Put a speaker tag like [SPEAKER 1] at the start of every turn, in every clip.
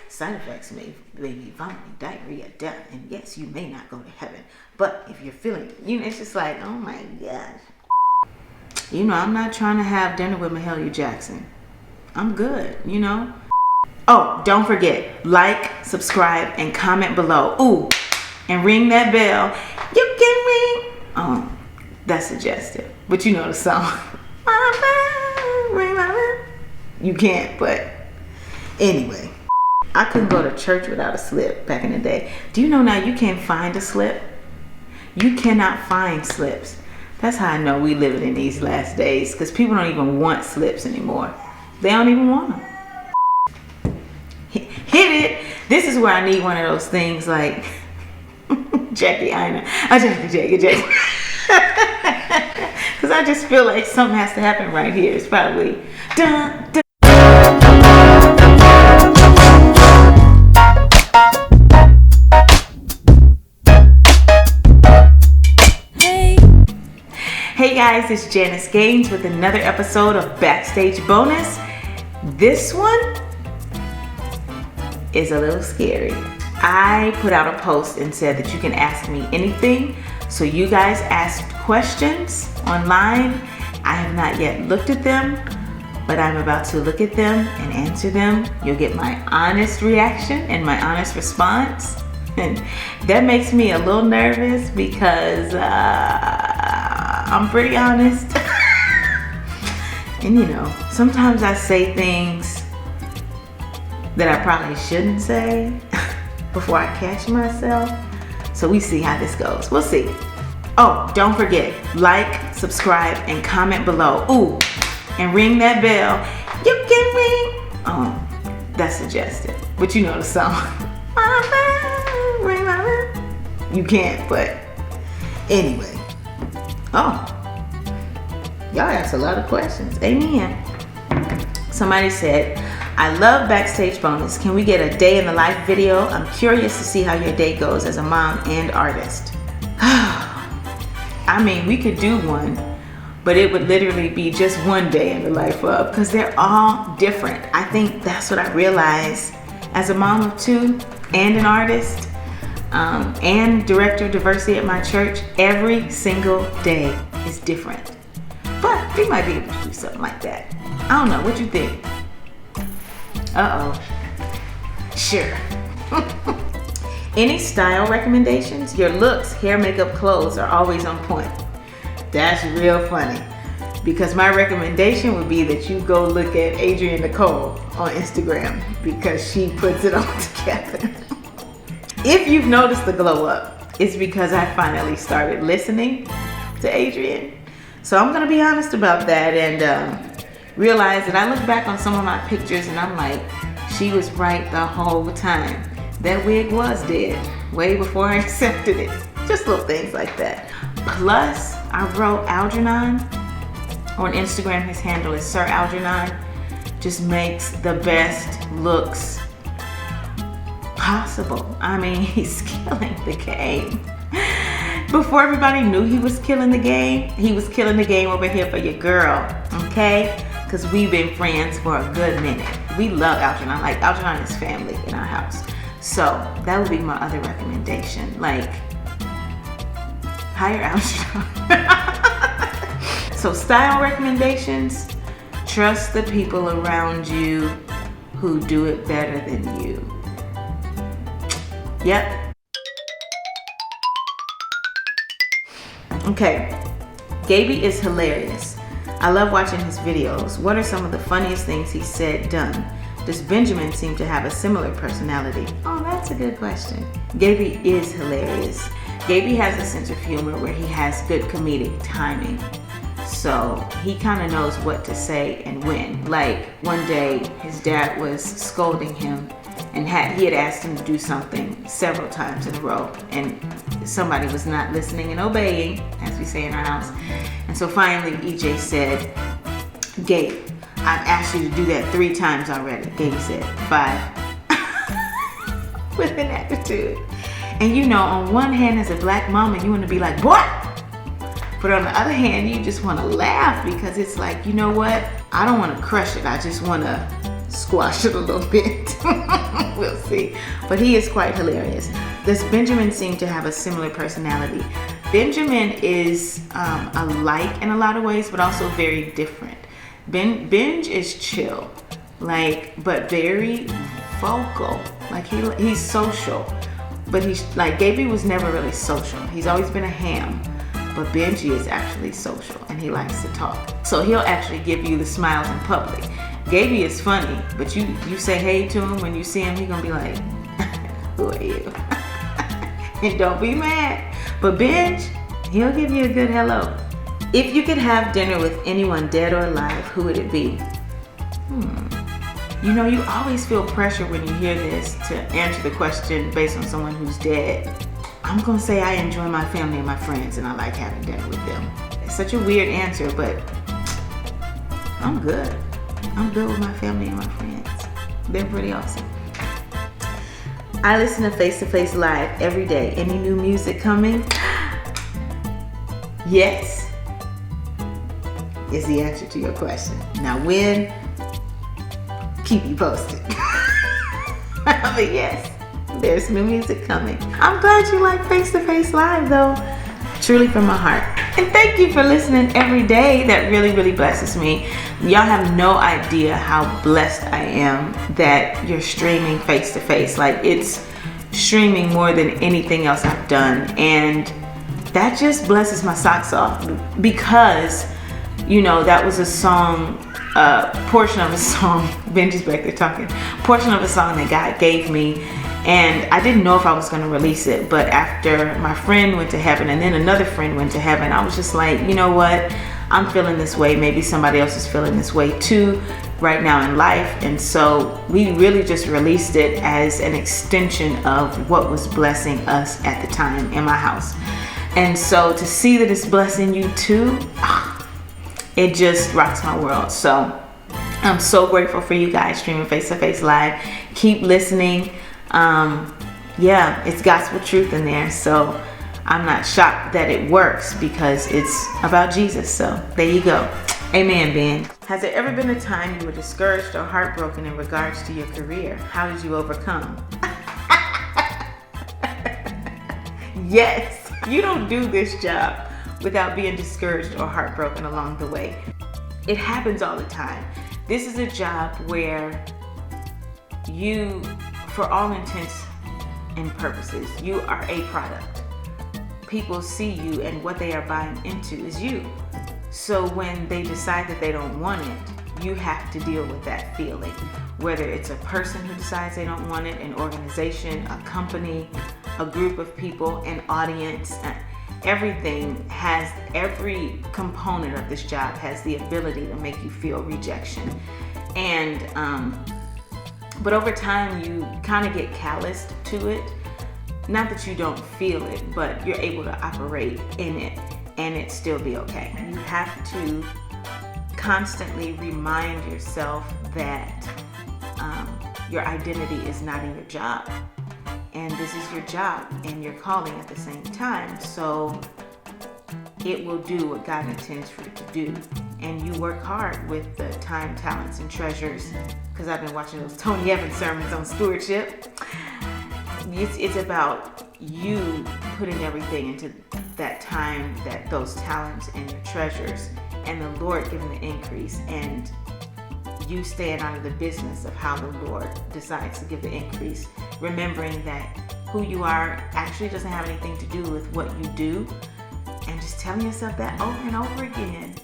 [SPEAKER 1] Side effects may be vomiting, diarrhea, death, and yes, you may not go to heaven. But if you're feeling, it's just like, oh my gosh. I'm not trying to have dinner with Mahalia Jackson. I'm good, Oh, don't forget, like, subscribe, and comment below. Ooh, and ring that bell. You can ring. Oh, that's suggestive. But you know the song. You can't, but anyway. I couldn't go to church without a slip back in the day. Do you know now you can't find a slip? You cannot find slips. That's how I know we living in these last days, because people don't even want slips anymore. They don't even want them. Hit it. This is where I need one of those things like Jackie Ina. Jackie. Because I just feel like something has to happen right here. It's probably dun, dun. Hey guys, it's Janice Gaines with another episode of Backstage Bonus. This one is a little scary. I put out a post and said that you can ask me anything. So you guys asked questions online. I have not yet looked at them, but I'm about to look at them and answer them. You'll get my honest reaction and my honest response. And that makes me a little nervous because I'm pretty honest. And sometimes I say things that I probably shouldn't say before I catch myself. So we see how this goes. We'll see. Oh, don't forget, like, subscribe, and comment below. Ooh, and ring that bell. You can ring. Oh, that's suggestive. But you know the song. You can't, but anyway. Oh, y'all asked a lot of questions. Amen. Somebody said, I love Backstage Bonus. Can we get a day in the life video? I'm curious to see how your day goes as a mom and artist. I mean, we could do one, but it would literally be just one day in the life of, because they're all different. I think that's what I realized as a mom of two and an artist. And director of diversity at my church, every single day is different. But we might be able to do something like that. I don't know, what you think? Sure. Any style recommendations? Your looks, hair, makeup, clothes are always on point. That's real funny. Because my recommendation would be that you go look at Adrienne Nicole on Instagram, because she puts it all together. If you've noticed the glow up, it's because I finally started listening to Adrienne. So I'm going to be honest about that and realize that I look back on some of my pictures and I'm like, she was right the whole time. That wig was dead way before I accepted it. Just little things like that. Plus, I wrote Algernon on Instagram. His handle is Sir Algernon. Just makes the best looks possible. I mean, he's killing the game. Before everybody knew he was killing the game, he was killing the game over here for your girl, okay? Because we've been friends for a good minute. We love Algernon. Like, Algernon is family in our house. So that would be my other recommendation. Like, hire Algernon. So style recommendations, trust the people around you who do it better than you. Yep. Okay. Gaby is hilarious. I love watching his videos. What are some of the funniest things he said, done? Does Benjamin seem to have a similar personality? Oh, that's a good question. Gaby is hilarious. Gaby has a sense of humor where he has good comedic timing. So he kind of knows what to say and when. Like one day his dad was scolding him and he had asked him to do something several times in a row, and somebody was not listening and obeying, as we say in our house. And so finally EJ said, Gabe, I've asked you to do that 3 times already. Gaby said 5 with an attitude. And on one hand, as a black mama, you want to be like, what? But on the other hand, you just want to laugh, because it's like, you know what? I don't want to crush it. I just want to squash it a little bit. We'll see. But he is quite hilarious. Does Benjamin seem to have a similar personality? Benjamin is alike in a lot of ways, but also very different. Benj is chill, but very vocal. He's social, but he's Gaby was never really social. He's always been a ham, but Benji is actually social and he likes to talk. So he'll actually give you the smiles in public. Gaby is funny, but you say hey to him when you see him, he's gonna be like, who are you? And don't be mad. But Benj, he'll give you a good hello. If you could have dinner with anyone dead or alive, who would it be? You always feel pressure when you hear this to answer the question based on someone who's dead. I'm gonna say I enjoy my family and my friends and I like having dinner with them. It's such a weird answer, but I'm good. I'm good with my family and my friends. They're pretty awesome. I listen to Face to Face Live every day. Any new music coming? Yes, is the answer to your question. Now when? Keep you posted. But yes, there's new music coming. I'm glad you like Face to Face Live though. Truly from my heart. And thank you for listening every day. That really, really blesses me. Y'all have no idea how blessed I am that you're streaming Face to Face. It's streaming more than anything else I've done. And that just blesses my socks off because, that was a song, portion of a song, Benji's back there talking, portion of a song that God gave me. And I didn't know if I was going to release it, but after my friend went to heaven and then another friend went to heaven, I was just like, you know what? I'm feeling this way. Maybe somebody else is feeling this way too right now in life. And so we really just released it as an extension of what was blessing us at the time in my house. And so to see that it's blessing you too, it just rocks my world. So I'm so grateful for you guys streaming Face to Face Live. Keep listening. It's gospel truth in there, so I'm not shocked that it works because it's about Jesus. So there you go. Amen, Ben. Has there ever been a time you were discouraged or heartbroken in regards to your career? How did you overcome? Yes, you don't do this job without being discouraged or heartbroken along the way. It happens all the time. This is a job where you, for all intents and purposes, you are a product. People see you and what they are buying into is you. So when they decide that they don't want it, you have to deal with that feeling. Whether it's a person who decides they don't want it, an organization, a company, a group of people, an audience, every component of this job has the ability to make you feel rejection. And but over time you kind of get calloused to it. Not that you don't feel it, but you're able to operate in it and it still be okay. You have to constantly remind yourself that your identity is not in your job, and this is your job and your calling at the same time. So it will do what God intends for it to do, and you work hard with the time, talents, and treasures. Because I've been watching those Tony Evans sermons on stewardship. It's about you putting everything into that time, those talents and your treasures, and the Lord giving the increase, and you staying out of the business of how the Lord decides to give the increase, remembering that who you are actually doesn't have anything to do with what you do, and just telling yourself that over and over again.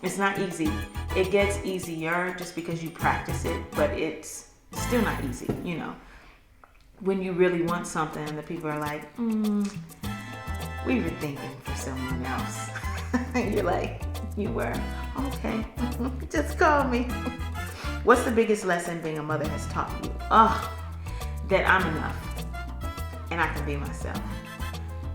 [SPEAKER 1] It's not easy. It gets easier just because you practice it, but it's still not easy, When you really want something and the people are like, we were thinking for someone else. You're like, you were? Okay, just call me. What's the biggest lesson being a mother has taught you? That I'm enough and I can be myself.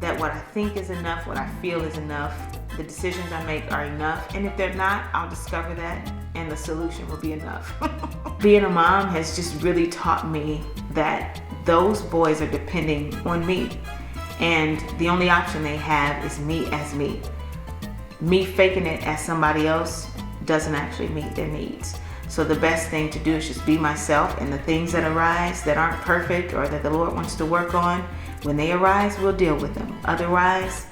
[SPEAKER 1] That what I think is enough, what I feel is enough, the decisions I make are enough, and if they're not, I'll discover that and the solution will be enough. Being a mom has just really taught me that those boys are depending on me, and the only option they have is me as me. Me faking it as somebody else doesn't actually meet their needs. So the best thing to do is just be myself, and the things that arise that aren't perfect or that the Lord wants to work on, when they arise, we'll deal with them. Otherwise,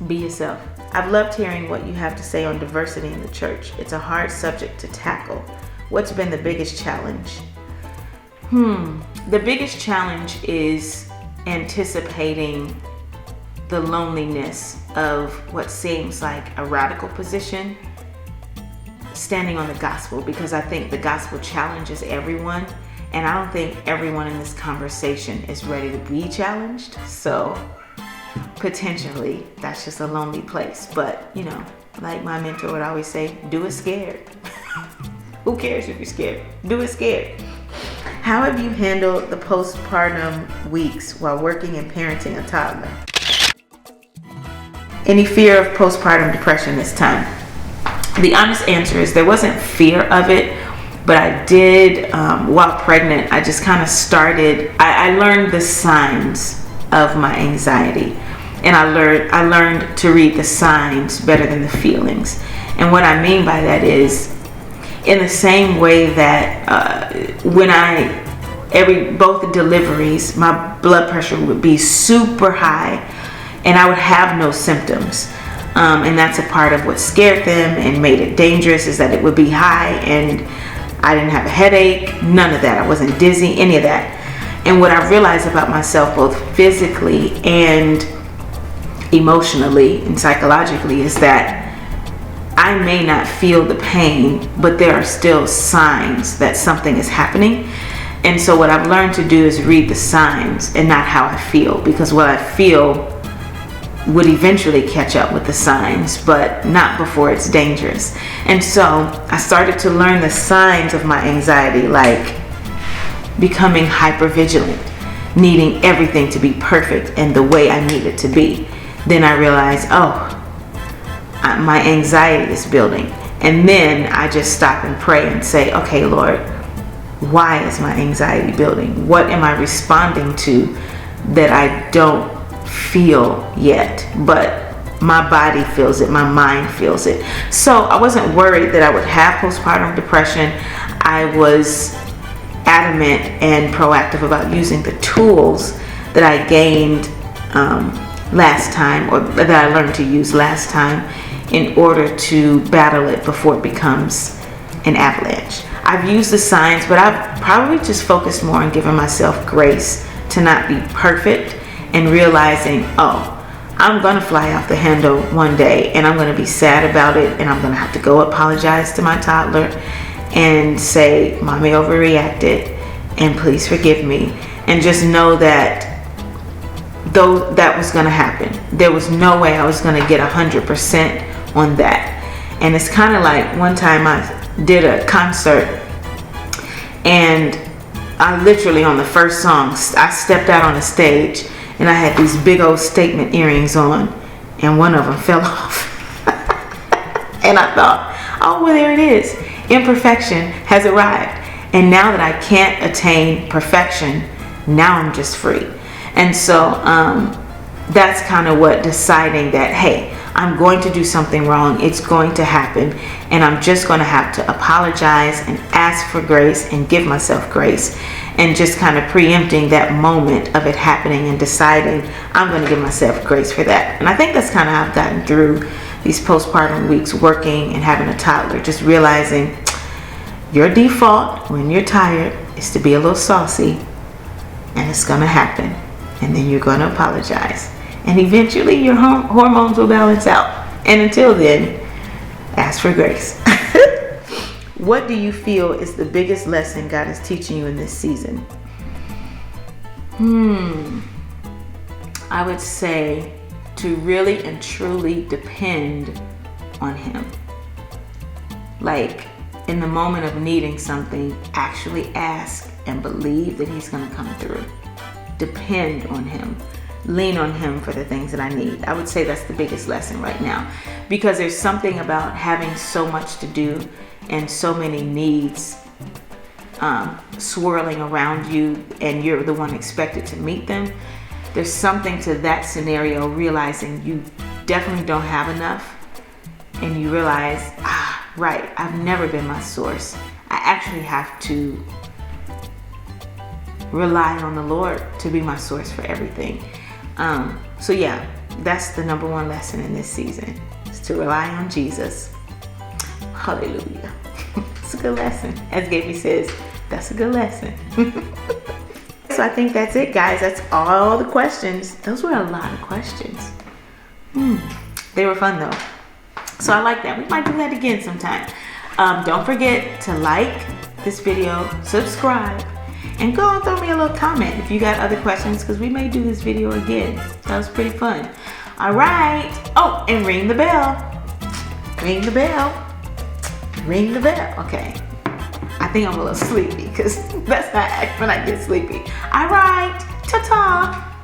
[SPEAKER 1] be yourself. I've loved hearing what you have to say on diversity in the church. It's a hard subject to tackle. What's been the biggest challenge? The biggest challenge is anticipating the loneliness of what seems like a radical position, standing on the gospel, because I think the gospel challenges everyone, and I don't think everyone in this conversation is ready to be challenged. So potentially that's just a lonely place. But like my mentor would always say, do it scared. Who cares if you're scared? Do it scared. How have you handled the postpartum weeks while working and parenting a toddler? Any fear of postpartum depression this time? The honest answer is there wasn't fear of it, but I did, while pregnant, I just kind of started, I learned the signs of my anxiety. And I learned to read the signs better than the feelings. And what I mean by that is, in the same way that when both deliveries, my blood pressure would be super high and I would have no symptoms. And that's a part of what scared them and made it dangerous, is that it would be high and I didn't have a headache, none of that. I wasn't dizzy, any of that. And what I realized about myself, both physically and emotionally and psychologically, is that I may not feel the pain, but there are still signs that something is happening. And so what I've learned to do is read the signs and not how I feel, because what I feel would eventually catch up with the signs, but not before it's dangerous. And so I started to learn the signs of my anxiety, like becoming hypervigilant, needing everything to be perfect and the way I need it to be. Then I realized, my anxiety is building. And then I just stop and pray and say, okay, Lord, why is my anxiety building? What am I responding to that I don't feel yet, but my body feels it, my mind feels it? So I wasn't worried that I would have postpartum depression. I was adamant and proactive about using the tools that I gained last time, or that I learned to use last time, in order to battle it before it becomes an avalanche. I've used the signs, but I've probably just focused more on giving myself grace to not be perfect, and realizing, I'm gonna fly off the handle one day and I'm gonna be sad about it, and I'm gonna have to go apologize to my toddler and say, Mommy overreacted and please forgive me. And just know that though that was gonna happen, there was no way I was gonna get 100% on that. And it's kind of like one time I did a concert, and I literally, on the first song, I stepped out on the stage and I had these big old statement earrings on, and one of them fell off. And I thought, well, there it is. Imperfection has arrived. And now that I can't attain perfection, now I'm just free. And so that's kind of what deciding that, hey, I'm going to do something wrong. It's going to happen. And I'm just going to have to apologize and ask for grace and give myself grace. And just kind of preempting that moment of it happening and deciding I'm going to give myself grace for that. And I think that's kind of how I've gotten through these postpartum weeks, working and having a toddler. Just realizing your default when you're tired is to be a little saucy, and it's going to happen. And then you're going to apologize. And eventually your hormones will balance out. And until then, ask for grace. What do you feel is the biggest lesson God is teaching you in this season? I would say to really and truly depend on Him. Like, in the moment of needing something, actually ask and believe that He's going to come through. Depend on Him. Lean on Him for the things that I need. I would say that's the biggest lesson right now, because there's something about having so much to do and so many needs swirling around you, and you're the one expected to meet them. There's something to that scenario, realizing you definitely don't have enough, and you realize, right. I've never been my source. I actually have to rely on the Lord to be my source for everything. So yeah, that's the number one lesson in this season, is to rely on Jesus. Hallelujah. It's a good lesson. As Gaby says, that's a good lesson. So I think that's it, guys. That's all the questions. Those were a lot of questions. They were fun though. So I like that. We might do that again sometime. Don't forget to like this video, subscribe, and go and throw me a little comment if you got other questions, because we may do this video again. That was pretty fun. All right. Oh, and ring the bell. Ring the bell. Ring the bell. Okay. I think I'm a little sleepy because that's how I act when I get sleepy. All right. Ta-ta.